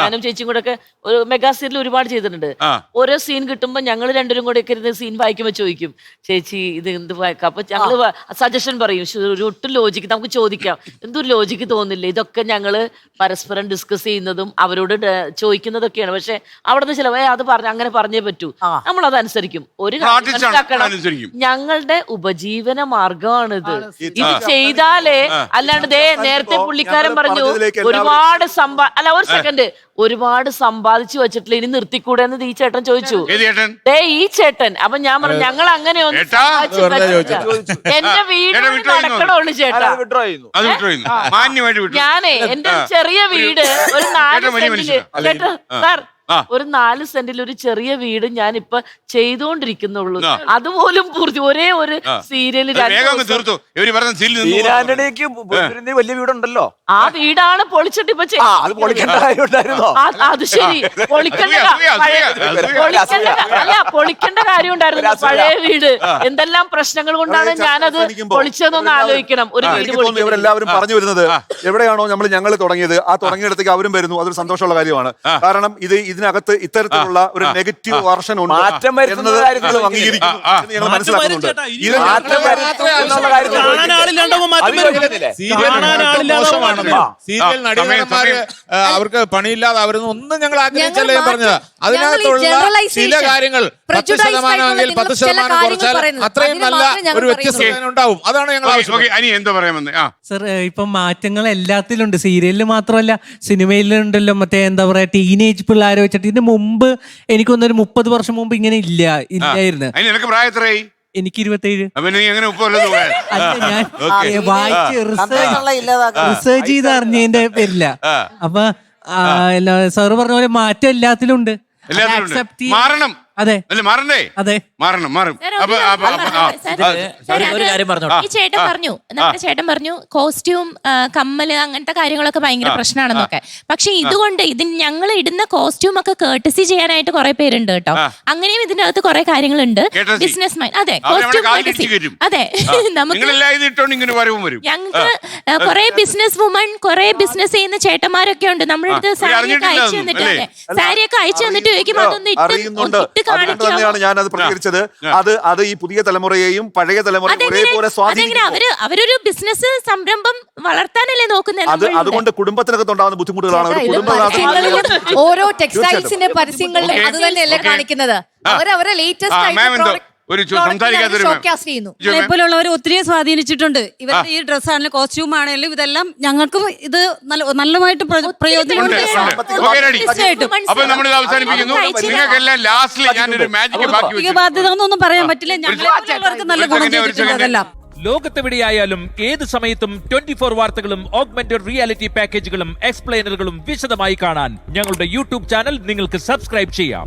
ഞാനും ചേച്ചിയും കൂടെ ഒക്കെ ഒരു മെഗാ സീരിയൽ ഒരുപാട് ചെയ്തിട്ടുണ്ട്. ഓരോ സീൻ കിട്ടുമ്പോൾ ഞങ്ങൾ രണ്ടുപേരും കൂടെ ഒക്കെ ഇരുന്ന് സീൻ വായിക്കുമ്പോൾ ചോദിക്കും, ചേച്ചി ഇത് എന്ത് വായിക്കാം? അപ്പൊ ഞങ്ങള് സജഷൻ പറയും, ഒരു ഒട്ടും ലോജിക്ക് നമുക്ക് ചോദിക്കാം, എന്തൊരു ലോജിക്ക് തോന്നില്ല. ഇതൊക്കെ ഞങ്ങള് പരസ്പരം ഡിസ്കസ് ചെയ്യുന്നതും അവരോട് ചോദിക്കുന്നതൊക്കെയാണ്. പക്ഷെ അവിടെ നിന്ന് ചിലവേ അത് അങ്ങനെ പറഞ്ഞേ പറ്റൂ, നമ്മൾ അതനുസരിക്കും. ഒരു കാര്യം മനസ്സിലാക്കണം, ഞങ്ങളുടെ ഉപജീവന മാർഗമാണിത്. ഇത് ചെയ്താലേ, അല്ലാണ്ട് നേരത്തെ പുള്ളിക്കാരൻ പറഞ്ഞു ഒരുപാട് ഒരു സെക്കൻഡ്, ഒരുപാട് സമ്പാദിച്ചു വെച്ചിട്ടില്ല, ഇനി നിർത്തിക്കൂടെ എന്ന് ഈ ചേട്ടൻ ചോദിച്ചു. ഈ ചേട്ടൻ. അപ്പൊ ഞാൻ പറഞ്ഞു ഞങ്ങൾ അങ്ങനെയൊന്നും എന്റെ വീട് നടക്കണുള്ളൂ ചേട്ടാ. ഞാനേ എന്റെ ചെറിയ വീട് ഒരു 4 സെന്റില് ചേട്ടാ സാർ, ഒരു 4 സെന്റിൽ ഒരു ചെറിയ വീട് ഞാൻ ഇപ്പൊ ചെയ്തുകൊണ്ടിരിക്കുന്നുള്ളൂ. അതുപോലും പൂർത്തി ഒരേ ഒരു സീരിയല് വലിയ വീടുണ്ടല്ലോ, ആ വീടാണ് പൊളിച്ചിട്ട് ഇപ്പൊ അത് ശരി. പൊളിക്കേണ്ട കാര്യം ഉണ്ടായിരുന്നു. പഴയ വീട് എന്തെല്ലാം പ്രശ്നങ്ങൾ കൊണ്ടാണ് ഞാനത് പൊളിച്ചതെന്നൊന്ന് ആലോചിക്കണം. ഒരു വീട് ഇവരെല്ലാവരും പറഞ്ഞു വരുന്നത് എവിടെയാണോ ഞങ്ങൾ തുടങ്ങിയത് ആ തുടങ്ങിയിടത്തേക്ക് അവരും വരുന്നു. അതൊരു സന്തോഷമുള്ള കാര്യമാണ്. കാരണം ഇതിനകത്ത് ഇത്തരത്തിലുള്ള ഒരു നെഗറ്റീവ് വേർഷൻ ഉണ്ട് എന്നത് അംഗീകരിക്കുന്നു ഞങ്ങൾ മനസ്സിലാക്കുന്നുണ്ട്. സീരിയൽ നടിമാര് അവർക്ക് പണിയില്ലാതെ അവരൊന്നും ഒന്നും ഞങ്ങൾ ആഗ്രഹിച്ചല്ലേ പറഞ്ഞത്. അതിനകത്തുള്ള ചില കാര്യങ്ങൾ 10% 10% കുറച്ചാൽ അത്രയും നല്ല ഒരു വ്യത്യസ്തത ഉണ്ടാവും. അതാണ് ഞങ്ങൾ എന്താ പറയാമെന്ന്. സർ, ഇപ്പൊ മാറ്റങ്ങൾ എല്ലാത്തിലുണ്ട്. സീരിയലിൽ മാത്രമല്ല സിനിമയിലുണ്ടല്ലോ. മറ്റേ എന്താ പറയാ, ടീനേജ് പിള്ളേരെ വെച്ചിട്ട് ഇതിന് മുമ്പ് എനിക്കൊന്നൊരു 30 വർഷം മുമ്പ് ഇങ്ങനെ ഇല്ലായിരുന്നു. എനിക്ക് 27. ഞാൻ വായിച്ച് റിസർച്ച് ചെയ്ത് അറിഞ്ഞതിന്റെ പേരില്ല. അപ്പൊ സാറ് പറഞ്ഞ പോലെ മാറ്റം എല്ലാത്തിലുണ്ട്. അതെ അതെ ഈ ചേട്ടൻ പറഞ്ഞു, നമ്മുടെ ചേട്ടൻ പറഞ്ഞു കോസ്റ്റ്യൂം, കമ്മല്, അങ്ങനത്തെ കാര്യങ്ങളൊക്കെ ഭയങ്കര പ്രശ്നമാണെന്നൊക്കെ. പക്ഷെ ഇതുകൊണ്ട് ഞങ്ങൾ ഇടുന്ന കോസ്റ്റ്യൂം ഒക്കെ കേർട്ടസി ചെയ്യാനായിട്ട് കുറെ പേരുണ്ട് കേട്ടോ. അങ്ങനെയും ഇതിന്റെ അകത്ത് കുറെ കാര്യങ്ങളുണ്ട്. ബിസിനസ് മൈൻ, അതെ, കോസ്റ്റ്യൂം കേർട്ടസി, അതെ. നമുക്ക് ഞങ്ങൾക്ക് കുറെ ബിസിനസ് വുമൺ, കുറെ ബിസിനസ് ചെയ്യുന്ന ചേട്ടന്മാരൊക്കെ ഉണ്ട്. നമ്മുടെ അടുത്ത് സാരിയൊക്കെ അയച്ചു തന്നിട്ട്, സാരിയൊക്കെ അയച്ചു തന്നിട്ട് ചോദിക്കും അതൊന്ന് ഇട്ട് തന്നെയാണ് ഞാൻ അത് പ്രതികരിച്ചത്. അത് ഈ പുതിയ തലമുറയെയും പഴയ തലമുറയും ഒരേപോലെ സ്വാധീനിക്കും. അവരൊരു ബിസിനസ് സംരംഭം വളർത്താനല്ലേ നോക്കുന്നത്. അതുകൊണ്ട് കുടുംബത്തിനകത്ത് ഉണ്ടാകുന്ന ബുദ്ധിമുട്ടുകളാണ് ഓരോ ടെക്സ്റ്റൈൽസിന്റെ പരസ്യങ്ങളിലും അത് തന്നെയല്ലേ കാണിക്കുന്നത്. അവരവരെ ലേറ്റസ്റ്റ് പോലുള്ളവർ ഒത്തിരി സ്വാധീനിച്ചിട്ടുണ്ട്. ഇവരുടെ ഈ ഡ്രസ് ആണെങ്കിലും കോസ്റ്റ്യൂം ആണെങ്കിലും ഇതെല്ലാം ഞങ്ങൾക്കും ഇത് നല്ലതായിട്ട് പ്രയോജനമുണ്ട്. ബാധ്യത എന്നൊന്നും പറയാൻ പറ്റില്ല. ഞങ്ങൾക്ക് നല്ല ഗുണം ചെയ്തിട്ടുണ്ട് അതെല്ലാം. ലോകത്തെവിടെയായാലും ഏത് സമയത്തും 24 വാർത്തകളും ഓഗ്മെന്റഡ് റിയാലിറ്റി പാക്കേജുകളും എക്സ്പ്ലെയിനറുകളും വിശദമായി കാണാൻ ഞങ്ങളുടെ യൂട്യൂബ് ചാനൽ നിങ്ങൾക്ക് സബ്സ്ക്രൈബ് ചെയ്യാം.